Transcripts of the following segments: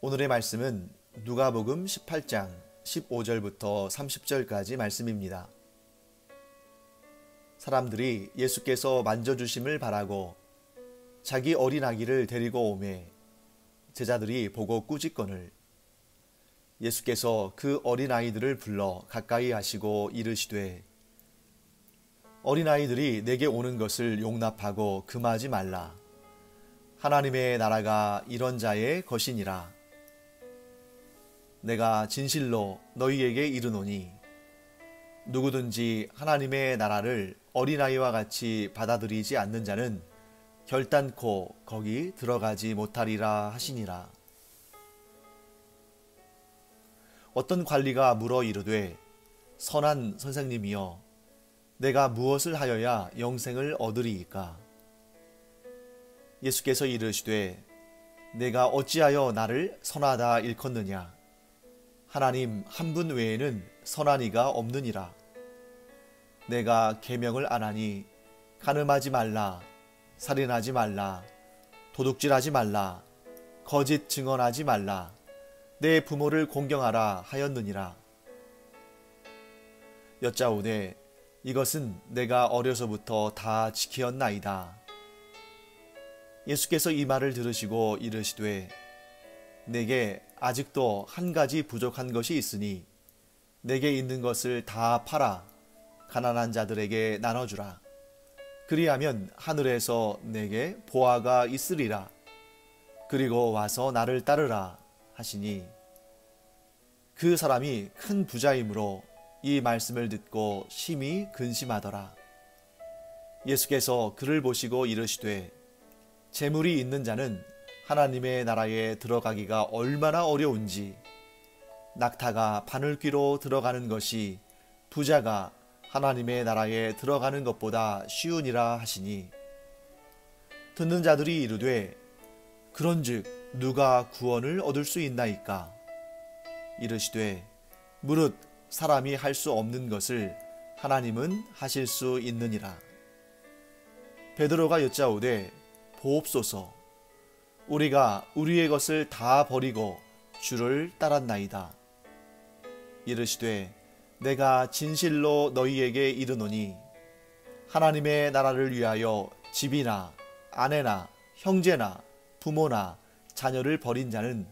오늘의 말씀은 누가복음 18장 15절부터 30절까지 말씀입니다. 사람들이 예수께서 만져주심을 바라고 자기 어린 아기를 데리고 오매 제자들이 보고 꾸짖거늘 예수께서 그 어린 아이들을 불러 가까이 하시고 이르시되 어린 아이들이 내게 오는 것을 용납하고 금하지 말라. 하나님의 나라가 이런 자의 것이니라. 내가 진실로 너희에게 이르노니 누구든지 하나님의 나라를 어린아이와 같이 받아들이지 않는 자는 결단코 거기 들어가지 못하리라 하시니라. 어떤 관리가 물어 이르되 선한 선생님이여 내가 무엇을 하여야 영생을 얻으리이까? 예수께서 이르시되 내가 어찌하여 나를 선하다 일컫느냐? 하나님 한 분 외에는 선한 이가 없느니라. 내가 계명을 안 하니 간음하지 말라, 살인하지 말라, 도둑질하지 말라, 거짓 증언하지 말라, 내 부모를 공경하라 하였느니라. 여짜오되 이것은 내가 어려서부터 다 지키었나이다. 예수께서 이 말을 들으시고 이르시되 내게 아직도 한 가지 부족한 것이 있으니 내게 있는 것을 다 팔아 가난한 자들에게 나눠주라. 그리하면 하늘에서 내게 보화가 있으리라. 그리고 와서 나를 따르라 하시니 그 사람이 큰 부자이므로 이 말씀을 듣고 심히 근심하더라. 예수께서 그를 보시고 이르시되 재물이 있는 자는 하나님의 나라에 들어가기가 얼마나 어려운지 낙타가 바늘귀로 들어가는 것이 부자가 하나님의 나라에 들어가는 것보다 쉬우니라 하시니 듣는 자들이 이르되 그런즉 누가 구원을 얻을 수 있나이까? 이르시되 무릇 사람이 할 수 없는 것을 하나님은 하실 수 있느니라. 베드로가 여짜오되 보옵소서 우리가 우리의 것을 다 버리고 주를 따랐나이다. 이르시되 내가 진실로 너희에게 이르노니 하나님의 나라를 위하여 집이나 아내나 형제나 부모나 자녀를 버린 자는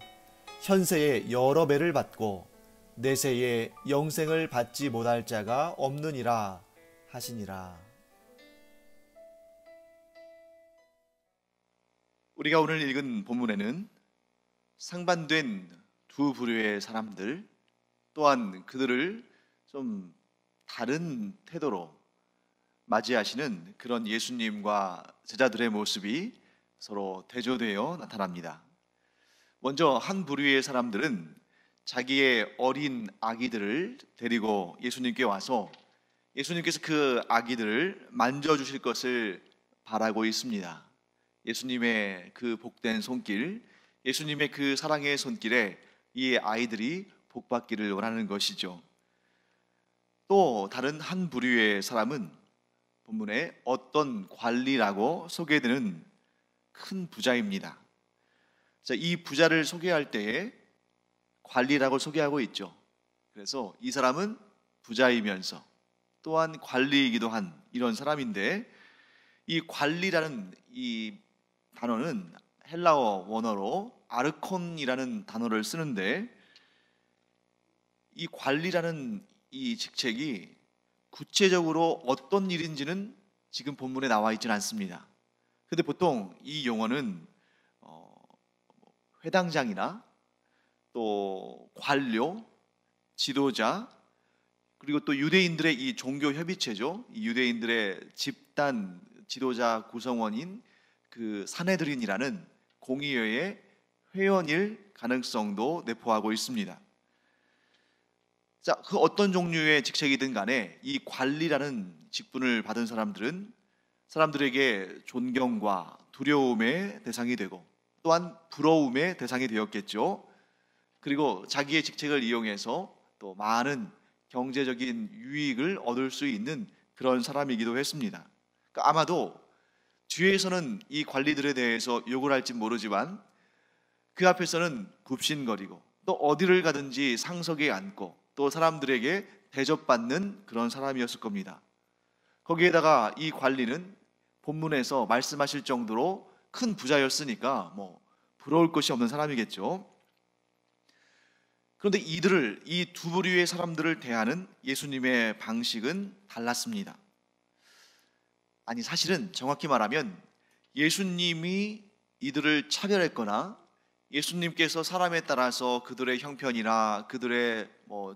현세에 여러 배를 받고 내세에 영생을 받지 못할 자가 없느니라 하시니라. 우리가 오늘 읽은 본문에는 상반된 두 부류의 사람들 또한 그들을 좀 다른 태도로 맞이하시는 그런 예수님과 제자들의 모습이 서로 대조되어 나타납니다. 먼저 한 부류의 사람들은 자기의 어린 아기들을 데리고 예수님께 와서 예수님께서 그 아기들을 만져주실 것을 바라고 있습니다. 예수님의 그 복된 손길, 예수님의 그 사랑의 손길에 이 아이들이 복받기를 원하는 것이죠. 또 다른 한 부류의 사람은 본문에 어떤 관리라고 소개되는 큰 부자입니다. 자, 이 부자를 소개할 때에 관리라고 소개하고 있죠. 그래서 이 사람은 부자이면서 또한 관리이기도 한 이런 사람인데 이 관리라는 이 단어는 헬라어 원어로 아르콘이라는 단어를 쓰는데 이 관리라는 이 직책이 구체적으로 어떤 일인지는 지금 본문에 나와 있지는 않습니다. 근데 보통 이 용어는 회당장이나 또 관료, 지도자 그리고 또 유대인들의 이 종교 협의체죠. 이 유대인들의 집단 지도자 구성원인 그 산헤드린이라는 공의회의 회원일 가능성도 내포하고 있습니다. 자, 그 어떤 종류의 직책이든 간에 이 관리라는 직분을 받은 사람들은 사람들에게 존경과 두려움의 대상이 되고 또한 부러움의 대상이 되었겠죠. 그리고 자기의 직책을 이용해서 또 많은 경제적인 유익을 얻을 수 있는 그런 사람이기도 했습니다. 그러니까 아마도 뒤에서는 이 관리들에 대해서 욕을 할지 모르지만 그 앞에서는 굽신거리고 또 어디를 가든지 상석에 앉고 또 사람들에게 대접받는 그런 사람이었을 겁니다. 거기에다가 이 관리는 본문에서 말씀하실 정도로 큰 부자였으니까 뭐 부러울 것이 없는 사람이겠죠. 그런데 이 두 부류의 사람들을 대하는 예수님의 방식은 달랐습니다. 아니, 사실은 정확히 말하면 예수님이 이들을 차별했거나 예수님께서 사람에 따라서 그들의 형편이나 그들의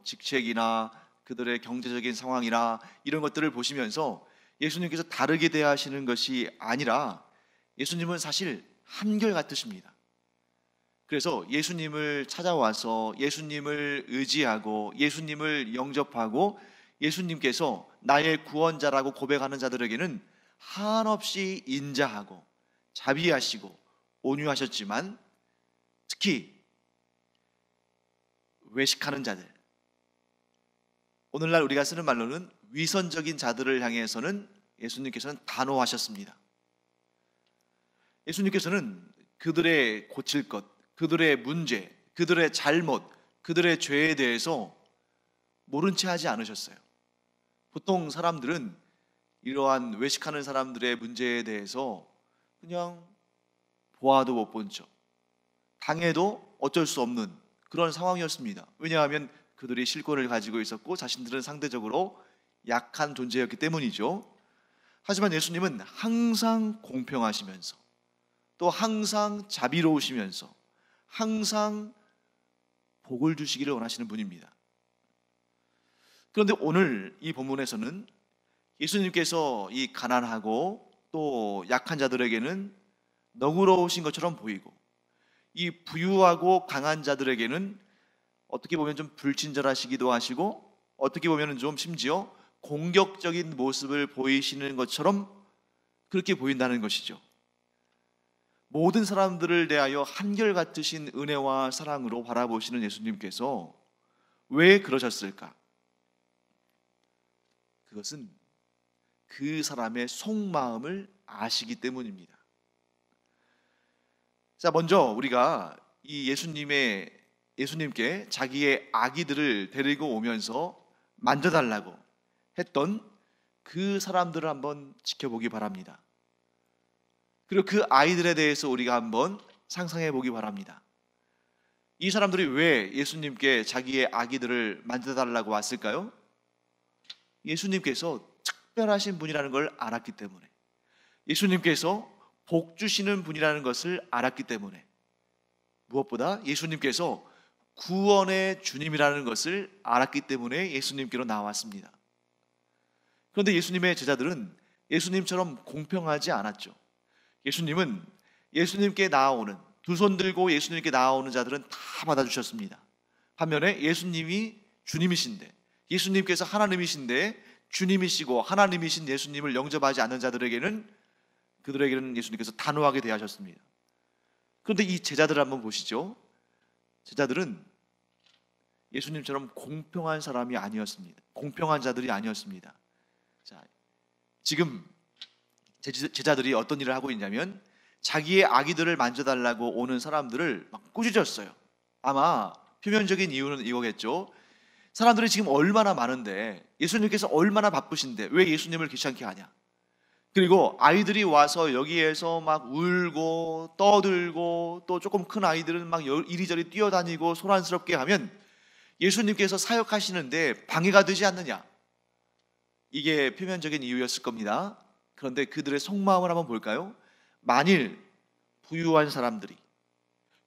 직책이나 그들의 경제적인 상황이나 이런 것들을 보시면서 예수님께서 다르게 대하시는 것이 아니라 예수님은 사실 한결같으십니다. 그래서 예수님을 찾아와서 예수님을 의지하고 예수님을 영접하고 예수님께서 나의 구원자라고 고백하는 자들에게는 한없이 인자하고 자비하시고 온유하셨지만 특히 외식하는 자들, 오늘날 우리가 쓰는 말로는 위선적인 자들을 향해서는 예수님께서는 단호하셨습니다. 예수님께서는 그들의 고칠 것, 그들의 문제, 그들의 잘못, 그들의 죄에 대해서 모른 채 하지 않으셨어요. 보통 사람들은 이러한 외식하는 사람들의 문제에 대해서 그냥 보아도 못 본 척, 당해도 어쩔 수 없는 그런 상황이었습니다. 왜냐하면 그들이 실권을 가지고 있었고 자신들은 상대적으로 약한 존재였기 때문이죠. 하지만 예수님은 항상 공평하시면서 또 항상 자비로우시면서 항상 복을 주시기를 원하시는 분입니다. 그런데 오늘 이 본문에서는 예수님께서 이 가난하고 또 약한 자들에게는 너그러우신 것처럼 보이고 이 부유하고 강한 자들에게는 어떻게 보면 좀 불친절하시기도 하시고 어떻게 보면 좀 심지어 공격적인 모습을 보이시는 것처럼 그렇게 보인다는 것이죠. 모든 사람들을 대하여 한결같으신 은혜와 사랑으로 바라보시는 예수님께서 왜 그러셨을까? 그것은 그 사람의 속마음을 아시기 때문입니다. 자, 먼저 우리가 이 예수님께 자기의 아기들을 데리고 오면서 만져달라고 했던 그 사람들을 한번 지켜보기 바랍니다. 그리고 그 아이들에 대해서 우리가 한번 상상해 보기 바랍니다. 이 사람들이 왜 예수님께 자기의 아기들을 만져달라고 왔을까요? 예수님께서 특별하신 분이라는 걸 알았기 때문에, 예수님께서 복 주시는 분이라는 것을 알았기 때문에, 무엇보다 예수님께서 구원의 주님이라는 것을 알았기 때문에 예수님께로 나왔습니다. 그런데 예수님의 제자들은 예수님처럼 공평하지 않았죠. 예수님은 예수님께 나아오는, 두 손 들고 예수님께 나아오는 자들은 다 받아주셨습니다. 반면에 예수님이 주님이신데, 예수님께서 하나님이신데 주님이시고 하나님이신 예수님을 영접하지 않는 자들에게는, 그들에게는 예수님께서 단호하게 대하셨습니다. 그런데 이 제자들을 한번 보시죠. 제자들은 예수님처럼 공평한 사람이 아니었습니다. 공평한 자들이 아니었습니다. 자, 지금 제자들이 어떤 일을 하고 있냐면 자기의 아기들을 만져달라고 오는 사람들을 막 꾸짖었어요. 아마 표면적인 이유는 이거겠죠. 사람들이 지금 얼마나 많은데, 예수님께서 얼마나 바쁘신데 왜 예수님을 귀찮게 하냐. 그리고 아이들이 와서 여기에서 막 울고 떠들고 또 조금 큰 아이들은 막 이리저리 뛰어다니고 소란스럽게 하면 예수님께서 사역하시는데 방해가 되지 않느냐. 이게 표면적인 이유였을 겁니다. 그런데 그들의 속마음을 한번 볼까요? 만일 부유한 사람들이,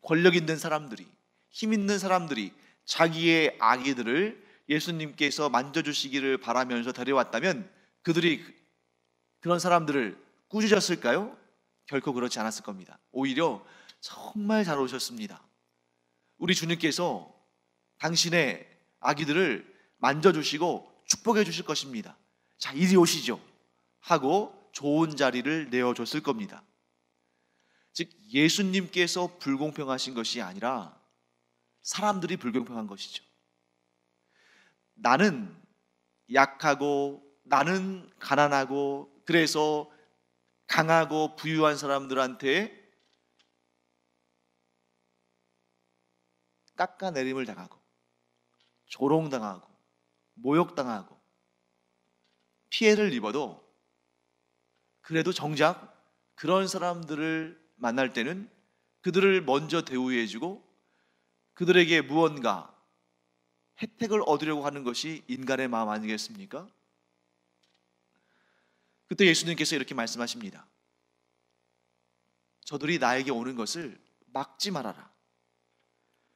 권력 있는 사람들이, 힘 있는 사람들이 자기의 아기들을 예수님께서 만져주시기를 바라면서 데려왔다면 그들이 그런 사람들을 꾸짖었을까요? 결코 그렇지 않았을 겁니다. 오히려 정말 잘 오셨습니다. 우리 주님께서 당신의 아기들을 만져주시고 축복해 주실 것입니다. 자, 이리 오시죠 하고 좋은 자리를 내어줬을 겁니다. 즉 예수님께서 불공평하신 것이 아니라 사람들이 불공평한 것이죠. 나는 약하고 나는 가난하고 그래서 강하고 부유한 사람들한테 깎아내림을 당하고 조롱당하고 모욕당하고 피해를 입어도 그래도 정작 그런 사람들을 만날 때는 그들을 먼저 대우해주고 그들에게 무언가 혜택을 얻으려고 하는 것이 인간의 마음 아니겠습니까? 그때 예수님께서 이렇게 말씀하십니다. 저들이 나에게 오는 것을 막지 말아라.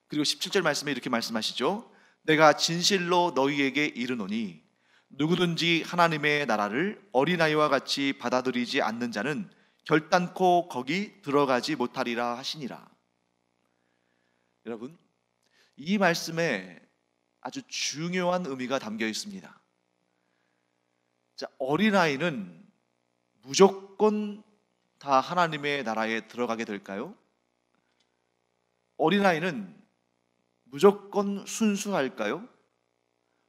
그리고 17절 말씀에 이렇게 말씀하시죠. 내가 진실로 너희에게 이르노니 누구든지 하나님의 나라를 어린아이와 같이 받아들이지 않는 자는 결단코 거기 들어가지 못하리라 하시니라. 여러분, 이 말씀에 아주 중요한 의미가 담겨 있습니다. 자, 어린아이는 무조건 다 하나님의 나라에 들어가게 될까요? 어린아이는 무조건 순수할까요?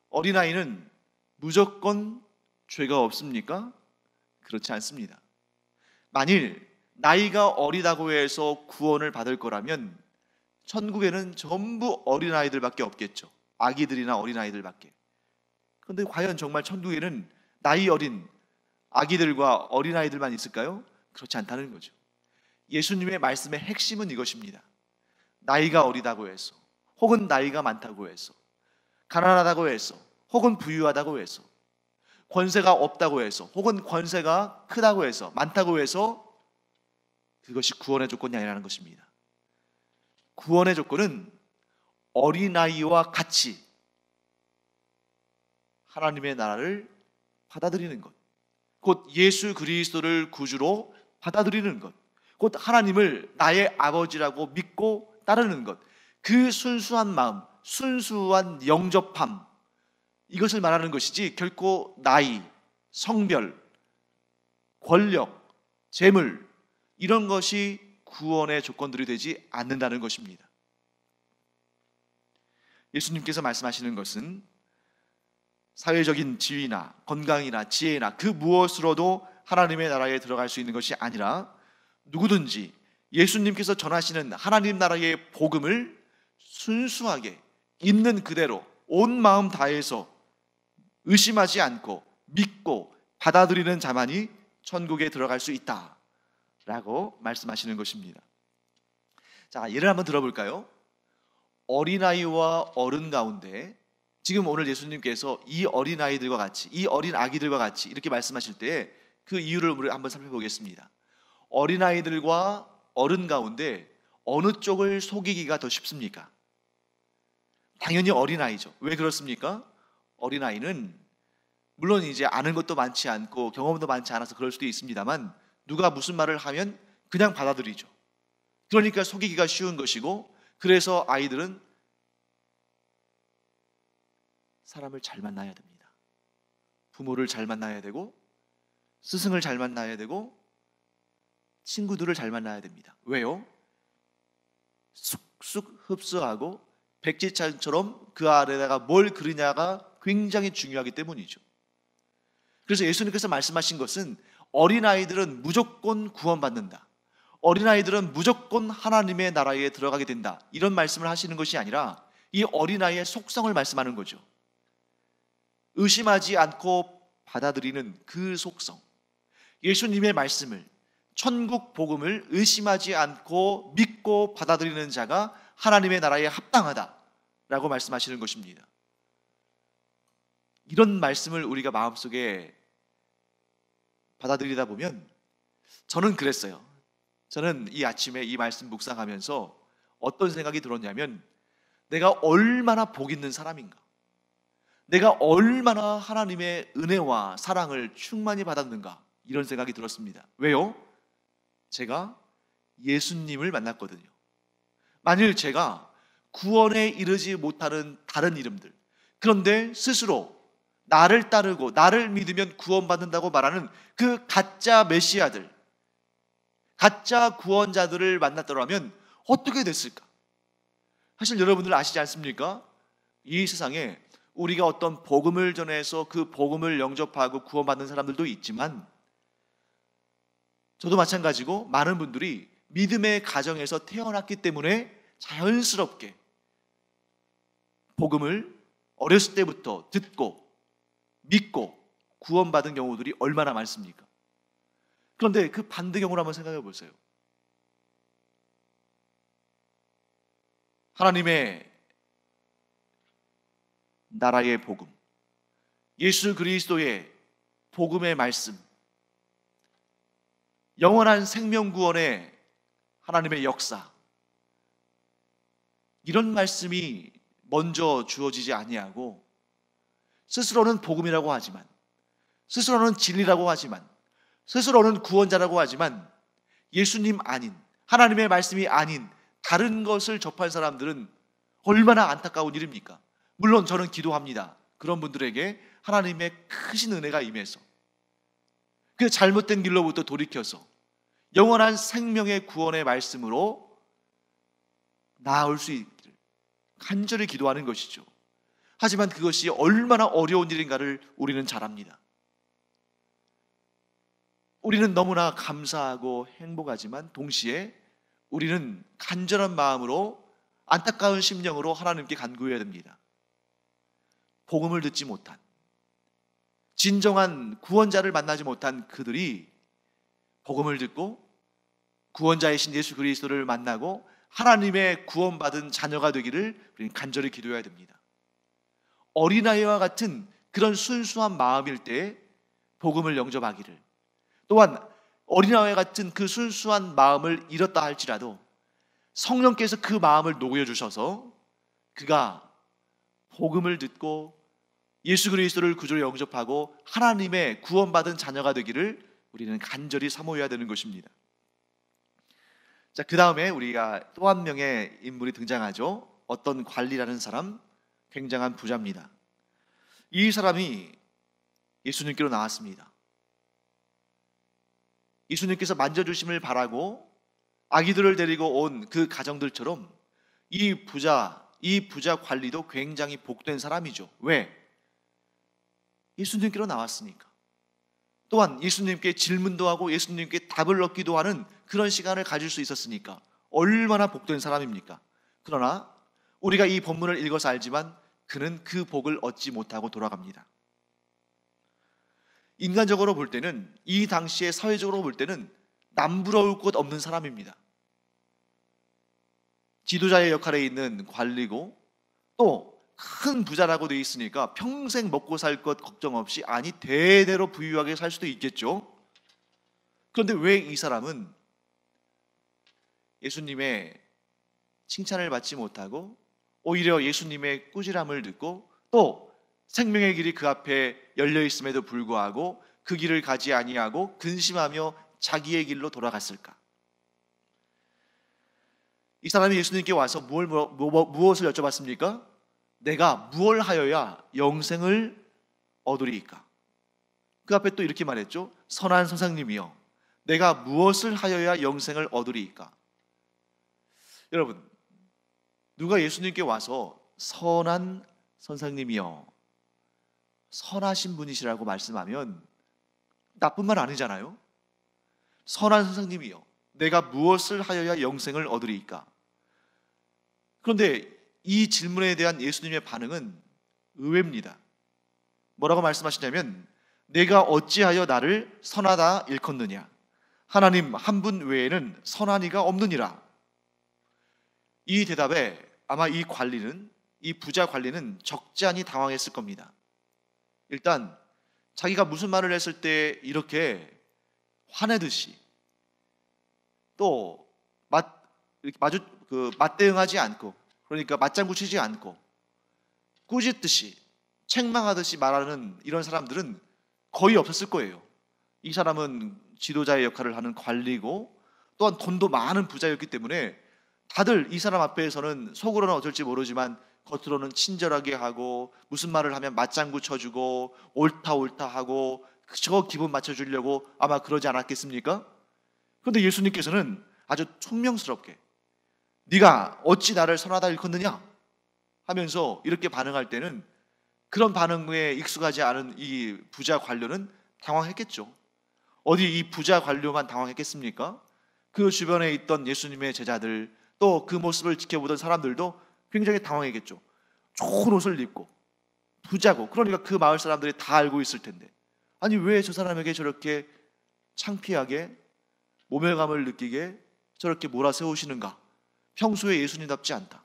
어린아이는 무조건 죄가 없습니까? 그렇지 않습니다. 만일 나이가 어리다고 해서 구원을 받을 거라면 천국에는 전부 어린아이들밖에 없겠죠. 아기들이나 어린아이들밖에. 그런데 과연 정말 천국에는 나이 어린 아기들과 어린아이들만 있을까요? 그렇지 않다는 거죠. 예수님의 말씀의 핵심은 이것입니다. 나이가 어리다고 해서, 혹은 나이가 많다고 해서, 가난하다고 해서, 혹은 부유하다고 해서, 권세가 없다고 해서, 혹은 권세가 크다고 해서, 많다고 해서 그것이 구원의 조건이 아니라는 것입니다. 구원의 조건은 어린아이와 같이 하나님의 나라를 받아들이는 것, 곧 예수 그리스도를 구주로 받아들이는 것, 곧 하나님을 나의 아버지라고 믿고 따르는 것, 그 순수한 마음, 순수한 영접함, 이것을 말하는 것이지 결코 나이, 성별, 권력, 재물 이런 것이 구원의 조건들이 되지 않는다는 것입니다. 예수님께서 말씀하시는 것은 사회적인 지위나 건강이나 지혜나 그 무엇으로도 하나님의 나라에 들어갈 수 있는 것이 아니라 누구든지 예수님께서 전하시는 하나님 나라의 복음을 순수하게 있는 그대로 온 마음 다해서 의심하지 않고 믿고 받아들이는 자만이 천국에 들어갈 수 있다라고 말씀하시는 것입니다. 자, 예를 한번 들어볼까요? 어린아이와 어른 가운데 지금 오늘 예수님께서 이 어린아이들과 같이, 이 어린 아기들과 같이 이렇게 말씀하실 때 그 이유를 우리 한번 살펴보겠습니다. 어린아이들과 어른 가운데 어느 쪽을 속이기가 더 쉽습니까? 당연히 어린아이죠. 왜 그렇습니까? 어린아이는 물론 이제 아는 것도 많지 않고 경험도 많지 않아서 그럴 수도 있습니다만 누가 무슨 말을 하면 그냥 받아들이죠. 그러니까 속이기가 쉬운 것이고, 그래서 아이들은 사람을 잘 만나야 됩니다. 부모를 잘 만나야 되고, 스승을 잘 만나야 되고, 친구들을 잘 만나야 됩니다. 왜요? 쑥쑥 흡수하고 백지장처럼 그 아래다가 뭘 그리냐가 굉장히 중요하기 때문이죠. 그래서 예수님께서 말씀하신 것은 어린아이들은 무조건 구원받는다, 어린아이들은 무조건 하나님의 나라에 들어가게 된다, 이런 말씀을 하시는 것이 아니라 이 어린아이의 속성을 말씀하는 거죠. 의심하지 않고 받아들이는 그 속성, 예수님의 말씀을, 천국 복음을 의심하지 않고 믿고 받아들이는 자가 하나님의 나라에 합당하다라고 말씀하시는 것입니다. 이런 말씀을 우리가 마음속에 받아들이다 보면, 저는 그랬어요. 저는 이 아침에 이 말씀 묵상하면서 어떤 생각이 들었냐면, 내가 얼마나 복 있는 사람인가, 내가 얼마나 하나님의 은혜와 사랑을 충만히 받았는가, 이런 생각이 들었습니다. 왜요? 제가 예수님을 만났거든요. 만일 제가 구원에 이르지 못하는 다른 이름들, 그런데 스스로 나를 따르고 나를 믿으면 구원받는다고 말하는 그 가짜 메시아들, 가짜 구원자들을 만났더라면 어떻게 됐을까? 사실 여러분들 아시지 않습니까? 이 세상에 우리가 어떤 복음을 전해서 그 복음을 영접하고 구원받는 사람들도 있지만, 저도 마찬가지고 많은 분들이 믿음의 가정에서 태어났기 때문에 자연스럽게 복음을 어렸을 때부터 듣고 믿고 구원받은 경우들이 얼마나 많습니까? 그런데 그 반대 경우를 한번 생각해 보세요. 하나님의 나라의 복음, 예수 그리스도의 복음의 말씀, 영원한 생명 구원의 하나님의 역사, 이런 말씀이 먼저 주어지지 아니하고 스스로는 복음이라고 하지만, 스스로는 진리라고 하지만, 스스로는 구원자라고 하지만 예수님 아닌, 하나님의 말씀이 아닌 다른 것을 접한 사람들은 얼마나 안타까운 일입니까? 물론 저는 기도합니다. 그런 분들에게 하나님의 크신 은혜가 임해서 그 잘못된 길로부터 돌이켜서 영원한 생명의 구원의 말씀으로 나아올 수 있기를 간절히 기도하는 것이죠. 하지만 그것이 얼마나 어려운 일인가를 우리는 잘 압니다. 우리는 너무나 감사하고 행복하지만 동시에 우리는 간절한 마음으로, 안타까운 심령으로 하나님께 간구해야 됩니다. 복음을 듣지 못한, 진정한 구원자를 만나지 못한 그들이 복음을 듣고 구원자이신 예수 그리스도를 만나고 하나님의 구원받은 자녀가 되기를 우리는 간절히 기도해야 됩니다. 어린아이와 같은 그런 순수한 마음일 때 복음을 영접하기를, 또한 어린아이와 같은 그 순수한 마음을 잃었다 할지라도 성령께서 그 마음을 녹여주셔서 그가 복음을 듣고 예수 그리스도를 구주로 영접하고 하나님의 구원받은 자녀가 되기를 우리는 간절히 사모해야 되는 것입니다. 자, 그 다음에 우리가 또 한 명의 인물이 등장하죠. 어떤 관리라는 사람, 굉장한 부자입니다. 이 사람이 예수님께로 나왔습니다. 예수님께서 만져주심을 바라고 아기들을 데리고 온 그 가정들처럼 이 부자 관리도 굉장히 복된 사람이죠. 왜? 예수님께로 나왔으니까. 또한 예수님께 질문도 하고 예수님께 답을 얻기도 하는 그런 시간을 가질 수 있었으니까 얼마나 복된 사람입니까? 그러나 우리가 이 본문을 읽어서 알지만 그는 그 복을 얻지 못하고 돌아갑니다. 인간적으로 볼 때는, 이 당시에 사회적으로 볼 때는 남부러울 곳 없는 사람입니다. 지도자의 역할에 있는 관리고 또 큰 부자라고 되어 있으니까 평생 먹고 살 것 걱정 없이, 아니 대대로 부유하게 살 수도 있겠죠. 그런데 왜 이 사람은 예수님의 칭찬을 받지 못하고 오히려 예수님의 꾸지람을 듣고 또 생명의 길이 그 앞에 열려 있음에도 불구하고 그 길을 가지 아니하고 근심하며 자기의 길로 돌아갔을까? 이 사람이 예수님께 와서 무엇을 여쭤봤습니까? 내가 무엇을 하여야 영생을 얻으리이까? 그 앞에 또 이렇게 말했죠. 선한 선생님이여, 내가 무엇을 하여야 영생을 얻으리이까? 여러분, 누가 예수님께 와서 선한 선생님이여, 선하신 분이시라고 말씀하면 나쁜 말 아니잖아요. 선한 선생님이여, 내가 무엇을 하여야 영생을 얻으리이까? 그런데 이 질문에 대한 예수님의 반응은 의외입니다. 뭐라고 말씀하시냐면, 내가 어찌하여 나를 선하다 일컫느냐? 하나님 한 분 외에는 선한 이가 없느니라. 이 대답에 아마 이 부자 관리는 적지 않이 당황했을 겁니다. 일단 자기가 무슨 말을 했을 때 이렇게 화내듯이 또 맞대응하지 않고, 그러니까 맞장구 치지 않고 꾸짖듯이 책망하듯이 말하는 이런 사람들은 거의 없었을 거예요. 이 사람은 지도자의 역할을 하는 관리고 또한 돈도 많은 부자였기 때문에 다들 이 사람 앞에서는 속으로는 어쩔지 모르지만 겉으로는 친절하게 하고 무슨 말을 하면 맞장구 쳐주고 옳다 하고 저 기분 맞춰주려고 아마 그러지 않았겠습니까? 그런데 예수님께서는 아주 총명스럽게 네가 어찌 나를 선하다 일컫느냐 하면서 이렇게 반응할 때는, 그런 반응에 익숙하지 않은 이 부자 관료는 당황했겠죠. 어디 이 부자 관료만 당황했겠습니까? 그 주변에 있던 예수님의 제자들, 또 그 모습을 지켜보던 사람들도 굉장히 당황했겠죠. 좋은 옷을 입고 부자고, 그러니까 그 마을 사람들이 다 알고 있을 텐데, 아니 왜 저 사람에게 저렇게 창피하게 모멸감을 느끼게 저렇게 몰아세우시는가? 평소에 예수님답지 않다.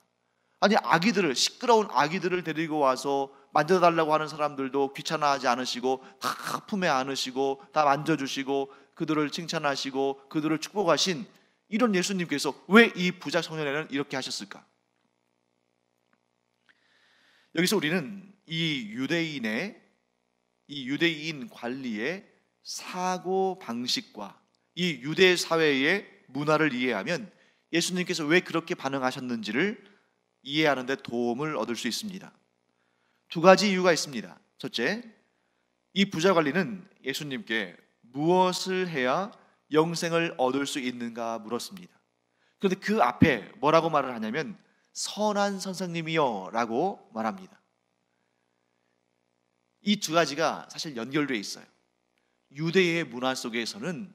아니 아기들을, 시끄러운 아기들을 데리고 와서 만져달라고 하는 사람들도 귀찮아하지 않으시고 다 품에 안으시고 다 만져주시고 그들을 칭찬하시고 그들을 축복하신 이런 예수님께서 왜 이 부자 청년에는 이렇게 하셨을까? 여기서 우리는 이 유대인 관리의 사고 방식과 이 유대 사회의 문화를 이해하면 예수님께서 왜 그렇게 반응하셨는지를 이해하는 데 도움을 얻을 수 있습니다. 두 가지 이유가 있습니다. 첫째, 이 부자 관리는 예수님께 무엇을 해야 영생을 얻을 수 있는가 물었습니다. 그런데 그 앞에 뭐라고 말을 하냐면 선한 선생님이여 라고 말합니다. 이 두 가지가 사실 연결되어 있어요. 유대의 문화 속에서는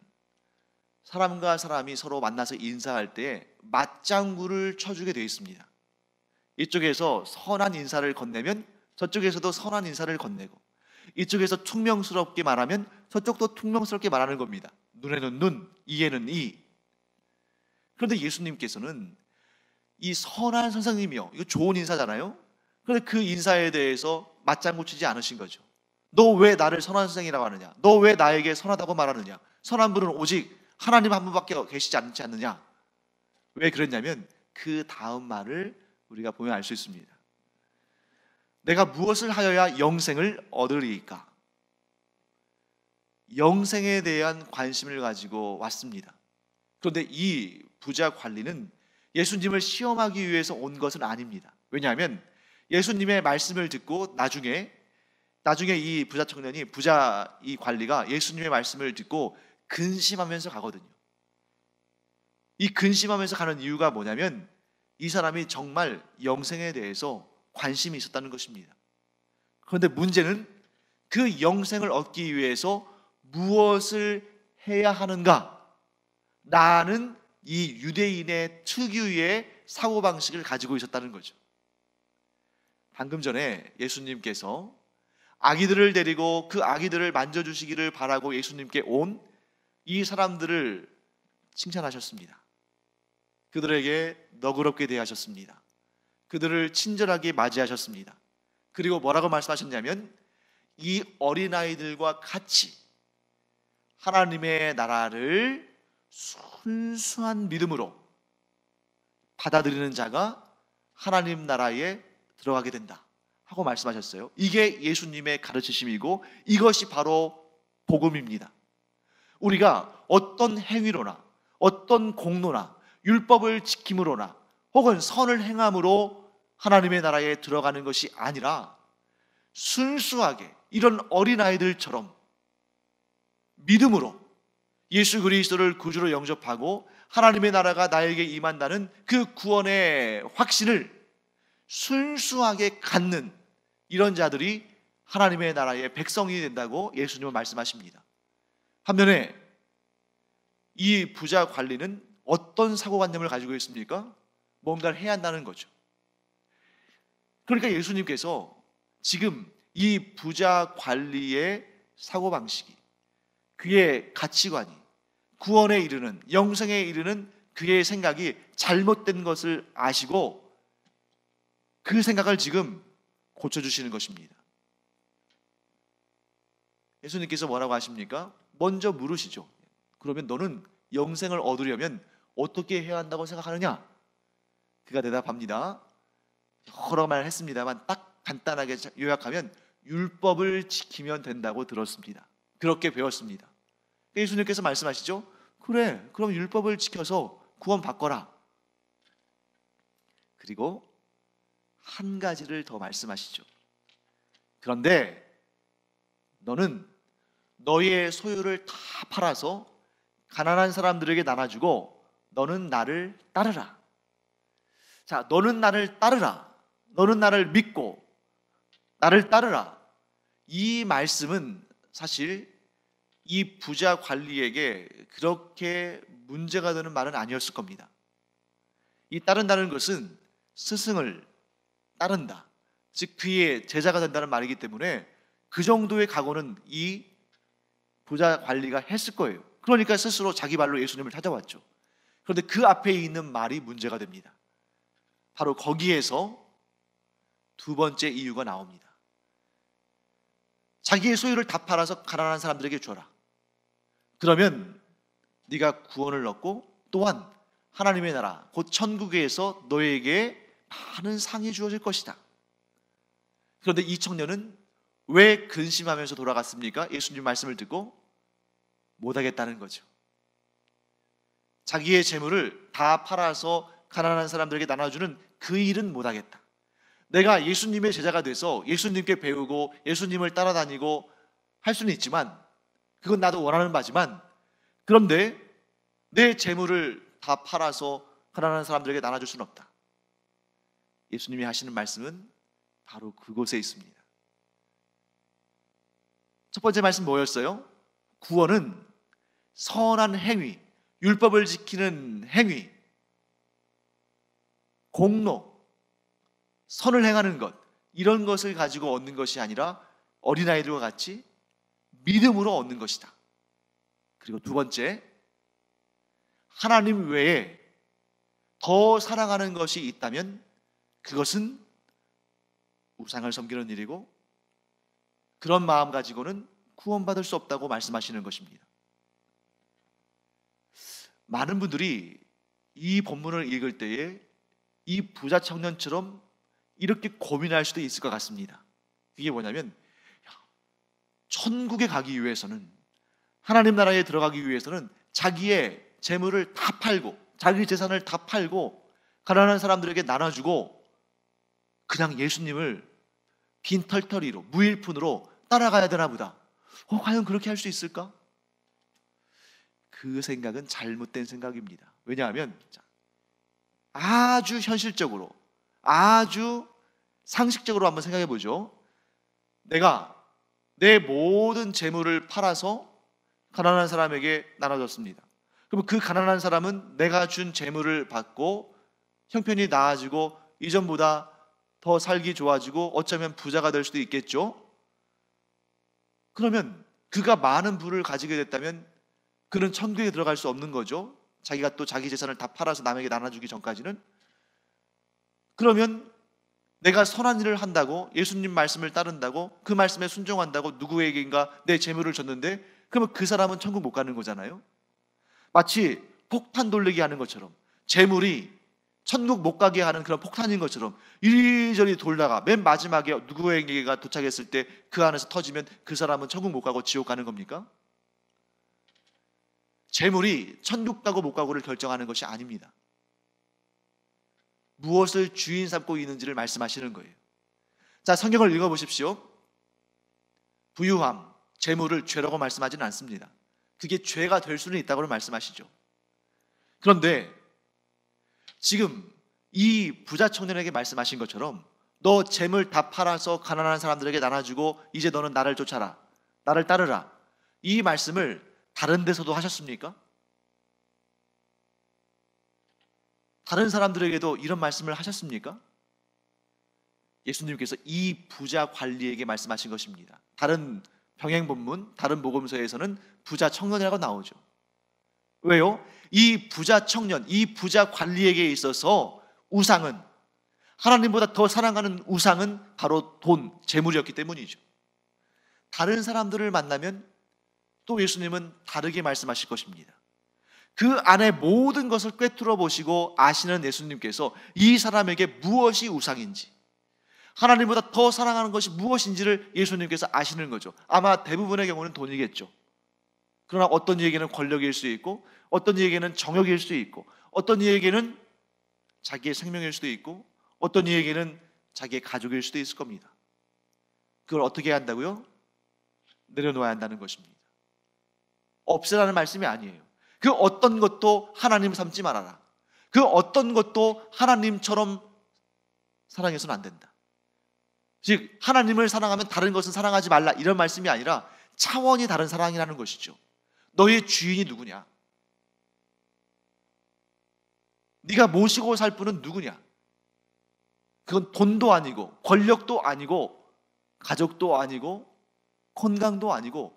사람과 사람이 서로 만나서 인사할 때 맞장구를 쳐주게 되어 있습니다. 이쪽에서 선한 인사를 건네면 저쪽에서도 선한 인사를 건네고, 이쪽에서 퉁명스럽게 말하면 저쪽도 퉁명스럽게 말하는 겁니다. 눈에는 눈, 이에는 이. 그런데 예수님께서는 이 선한 선생님이요, 이거 좋은 인사잖아요. 그런데 그 인사에 대해서 맞장구 치지 않으신 거죠. 너 왜 나를 선한 선생이라고 하느냐? 너 왜 나에게 선하다고 말하느냐? 선한 분은 오직 하나님 한 분밖에 계시지 않지 않느냐? 왜 그랬냐면 그 다음 말을 우리가 보면 알 수 있습니다. 내가 무엇을 하여야 영생을 얻으리이까? 영생에 대한 관심을 가지고 왔습니다. 그런데 이 부자 관리는 예수님을 시험하기 위해서 온 것은 아닙니다. 왜냐하면 예수님의 말씀을 듣고 나중에 이 부자 청년이, 이 관리가 예수님의 말씀을 듣고 근심하면서 가거든요. 이 근심하면서 가는 이유가 뭐냐면 이 사람이 정말 영생에 대해서 관심이 있었다는 것입니다. 그런데 문제는 그 영생을 얻기 위해서 무엇을 해야 하는가? 라는 이 유대인의 특유의 사고방식을 가지고 있었다는 거죠. 방금 전에 예수님께서 아기들을 데리고 그 아기들을 만져주시기를 바라고 예수님께 온 이 사람들을 칭찬하셨습니다. 그들에게 너그럽게 대하셨습니다. 그들을 친절하게 맞이하셨습니다. 그리고 뭐라고 말씀하셨냐면 이 어린아이들과 같이 하나님의 나라를 순수한 믿음으로 받아들이는 자가 하나님 나라에 들어가게 된다 하고 말씀하셨어요. 이게 예수님의 가르치심이고 이것이 바로 복음입니다. 우리가 어떤 행위로나 어떤 공로나 율법을 지킴으로나 혹은 선을 행함으로 하나님의 나라에 들어가는 것이 아니라 순수하게 이런 어린아이들처럼 믿음으로 예수 그리스도를 구주로 영접하고 하나님의 나라가 나에게 임한다는 그 구원의 확신을 순수하게 갖는 이런 자들이 하나님의 나라의 백성이 된다고 예수님은 말씀하십니다. 반면에 이 부자 관리는 어떤 사고관념을 가지고 있습니까? 뭔가를 해야 한다는 거죠. 그러니까 예수님께서 지금 이 부자 관리의 사고방식이, 그의 가치관이 구원에 이르는, 영생에 이르는 그의 생각이 잘못된 것을 아시고 그 생각을 지금 고쳐주시는 것입니다. 예수님께서 뭐라고 하십니까? 먼저 물으시죠. 그러면 너는 영생을 얻으려면 어떻게 해야 한다고 생각하느냐? 그가 대답합니다. 여러 말 했습니다만 딱 간단하게 요약하면 율법을 지키면 된다고 들었습니다. 그렇게 배웠습니다. 예수님께서 말씀하시죠. 그래, 그럼 율법을 지켜서 구원 받거라. 그리고 한 가지를 더 말씀하시죠. 그런데 너는 너의 소유를 다 팔아서 가난한 사람들에게 나눠주고 너는 나를 따르라. 자, 너는 나를 따르라. 너는 나를 믿고 나를 따르라. 이 말씀은 사실 이 부자 관리에게 그렇게 문제가 되는 말은 아니었을 겁니다. 이 따른다는 것은 스승을 따른다, 즉 그의 제자가 된다는 말이기 때문에 그 정도의 각오는 이 부자 관리가 했을 거예요. 그러니까 스스로 자기 발로 예수님을 찾아왔죠. 그런데 그 앞에 있는 말이 문제가 됩니다. 바로 거기에서 두 번째 이유가 나옵니다. 자기의 소유를 다 팔아서 가난한 사람들에게 줘라. 그러면 네가 구원을 얻고 또한 하나님의 나라 곧 천국에서 너에게 많은 상이 주어질 것이다. 그런데 이 청년은 왜 근심하면서 돌아갔습니까? 예수님 말씀을 듣고 못하겠다는 거죠. 자기의 재물을 다 팔아서 가난한 사람들에게 나눠주는 그 일은 못하겠다. 내가 예수님의 제자가 돼서 예수님께 배우고 예수님을 따라다니고 할 수는 있지만, 그건 나도 원하는 바지만, 그런데 내 재물을 다 팔아서 가난한 사람들에게 나눠줄 수는 없다. 예수님이 하시는 말씀은 바로 그곳에 있습니다. 첫 번째 말씀 뭐였어요? 구원은 선한 행위, 율법을 지키는 행위, 공로, 선을 행하는 것, 이런 것을 가지고 얻는 것이 아니라 어린아이들과 같이 믿음으로 얻는 것이다. 그리고 두 번째, 하나님 외에 더 사랑하는 것이 있다면 그것은 우상을 섬기는 일이고 그런 마음 가지고는 구원받을 수 없다고 말씀하시는 것입니다. 많은 분들이 이 본문을 읽을 때에 이 부자 청년처럼 이렇게 고민할 수도 있을 것 같습니다. 그게 뭐냐면, 천국에 가기 위해서는, 하나님 나라에 들어가기 위해서는 자기의 재물을 다 팔고 자기 재산을 다 팔고 가난한 사람들에게 나눠주고 그냥 예수님을 빈털터리로 무일푼으로 따라가야 되나 보다. 과연 그렇게 할 수 있을까? 그 생각은 잘못된 생각입니다. 왜냐하면 아주 현실적으로, 아주 상식적으로 한번 생각해 보죠. 내가 내 모든 재물을 팔아서 가난한 사람에게 나눠줬습니다. 그럼 그 가난한 사람은 내가 준 재물을 받고 형편이 나아지고 이전보다 더 살기 좋아지고 어쩌면 부자가 될 수도 있겠죠. 그러면 그가 많은 부를 가지게 됐다면 그는 천국에 들어갈 수 없는 거죠. 자기가 또 자기 재산을 다 팔아서 남에게 나눠주기 전까지는. 그러면 내가 선한 일을 한다고, 예수님 말씀을 따른다고, 그 말씀에 순종한다고 누구에게인가 내 재물을 줬는데, 그러면 그 사람은 천국 못 가는 거잖아요. 마치 폭탄 돌리기 하는 것처럼, 재물이 천국 못 가게 하는 그런 폭탄인 것처럼 이리저리 돌다가 맨 마지막에 누구에게가 도착했을 때 그 안에서 터지면 그 사람은 천국 못 가고 지옥 가는 겁니까? 재물이 천국 가고 못 가고를 결정하는 것이 아닙니다. 무엇을 주인 삼고 있는지를 말씀하시는 거예요. 자, 성경을 읽어보십시오. 부유함, 재물을 죄라고 말씀하지는 않습니다. 그게 죄가 될 수는 있다고 말씀하시죠. 그런데 지금 이 부자 청년에게 말씀하신 것처럼 너 재물 다 팔아서 가난한 사람들에게 나눠주고 이제 너는 나를 쫓아라, 나를 따르라, 이 말씀을 다른 데서도 하셨습니까? 다른 사람들에게도 이런 말씀을 하셨습니까? 예수님께서 이 부자 관리에게 말씀하신 것입니다. 다른 병행 본문, 다른 복음서에서는 부자 청년이라고 나오죠. 왜요? 이 부자 청년, 이 부자 관리에게 있어서 우상은, 하나님보다 더 사랑하는 우상은 바로 돈, 재물이었기 때문이죠. 다른 사람들을 만나면 또 예수님은 다르게 말씀하실 것입니다. 그 안에 모든 것을 꿰뚫어 보시고 아시는 예수님께서 이 사람에게 무엇이 우상인지, 하나님보다 더 사랑하는 것이 무엇인지를 예수님께서 아시는 거죠. 아마 대부분의 경우는 돈이겠죠. 그러나 어떤 이에게는 권력일 수 있고, 어떤 이에게는 정욕일 수 있고, 어떤 이에게는 자기의 생명일 수도 있고, 어떤 이에게는 자기의 가족일 수도 있을 겁니다. 그걸 어떻게 해야 한다고요? 내려놓아야 한다는 것입니다. 없애라는 말씀이 아니에요. 그 어떤 것도 하나님 삼지 말아라. 그 어떤 것도 하나님처럼 사랑해서는 안 된다. 즉 하나님을 사랑하면 다른 것은 사랑하지 말라, 이런 말씀이 아니라 차원이 다른 사랑이라는 것이죠. 너의 주인이 누구냐? 네가 모시고 살 분은 누구냐? 그건 돈도 아니고 권력도 아니고 가족도 아니고 건강도 아니고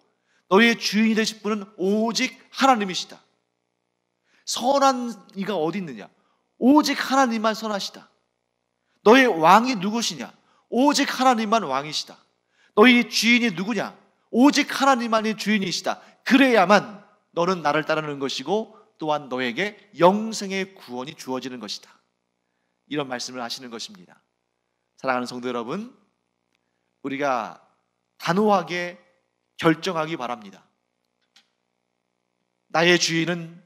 너희의 주인이 되실 분은 오직 하나님이시다. 선한 이가 어디 있느냐? 오직 하나님만 선하시다. 너의 왕이 누구시냐? 오직 하나님만 왕이시다. 너희 주인이 누구냐? 오직 하나님만이 주인이시다. 그래야만 너는 나를 따르는 것이고 또한 너에게 영생의 구원이 주어지는 것이다. 이런 말씀을 하시는 것입니다. 사랑하는 성도 여러분, 우리가 단호하게 결정하기 바랍니다. 나의 주인은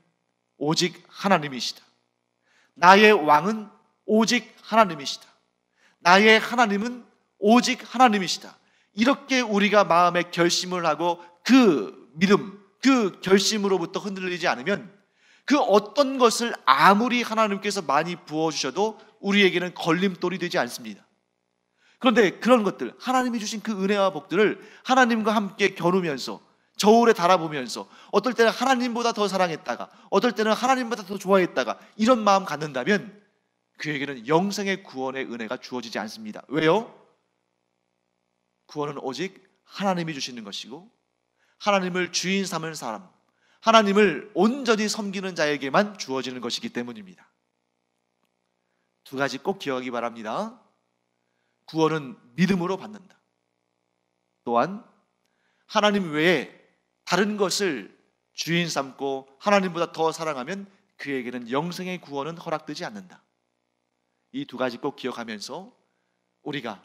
오직 하나님이시다. 나의 왕은 오직 하나님이시다. 나의 하나님은 오직 하나님이시다. 이렇게 우리가 마음에 결심을 하고 그 믿음, 그 결심으로부터 흔들리지 않으면 그 어떤 것을 아무리 하나님께서 많이 부어주셔도 우리에게는 걸림돌이 되지 않습니다. 그런데 그런 것들, 하나님이 주신 그 은혜와 복들을 하나님과 함께 겨누면서 저울에 달아보면서 어떨 때는 하나님보다 더 사랑했다가 어떨 때는 하나님보다 더 좋아했다가 이런 마음 갖는다면 그에게는 영생의 구원의 은혜가 주어지지 않습니다. 왜요? 구원은 오직 하나님이 주시는 것이고 하나님을 주인 삼은 사람, 하나님을 온전히 섬기는 자에게만 주어지는 것이기 때문입니다. 두 가지 꼭 기억하기 바랍니다. 구원은 믿음으로 받는다. 또한 하나님 외에 다른 것을 주인 삼고 하나님보다 더 사랑하면 그에게는 영생의 구원은 허락되지 않는다. 이 두 가지 꼭 기억하면서 우리가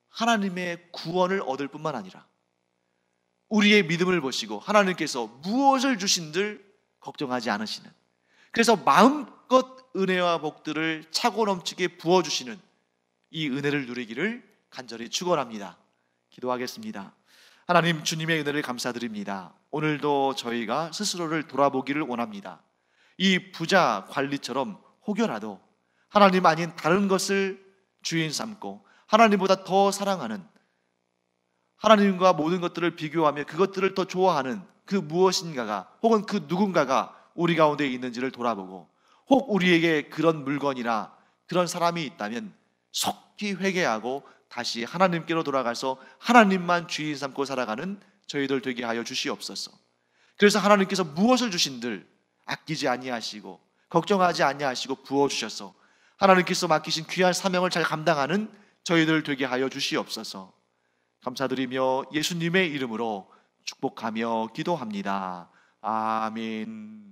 하나님의 구원을 얻을 뿐만 아니라 우리의 믿음을 보시고 하나님께서 무엇을 주신들 걱정하지 않으시는, 그래서 마음껏 은혜와 복들을 차고 넘치게 부어주시는 이 은혜를 누리기를 간절히 축원합니다. 기도하겠습니다. 하나님, 주님의 은혜를 감사드립니다. 오늘도 저희가 스스로를 돌아보기를 원합니다. 이 부자 관리처럼 혹여라도 하나님 아닌 다른 것을 주인 삼고 하나님보다 더 사랑하는, 하나님과 모든 것들을 비교하며 그것들을 더 좋아하는 그 무엇인가가 혹은 그 누군가가 우리 가운데 있는지를 돌아보고 혹 우리에게 그런 물건이나 그런 사람이 있다면 속히 회개하고 다시 하나님께로 돌아가서 하나님만 주인 삼고 살아가는 저희들 되게 하여 주시옵소서. 그래서 하나님께서 무엇을 주신들 아끼지 아니하시고 걱정하지 아니하시고 부어주셔서 하나님께서 맡기신 귀한 사명을 잘 감당하는 저희들 되게 하여 주시옵소서. 감사드리며 예수님의 이름으로 축복하며 기도합니다. 아멘.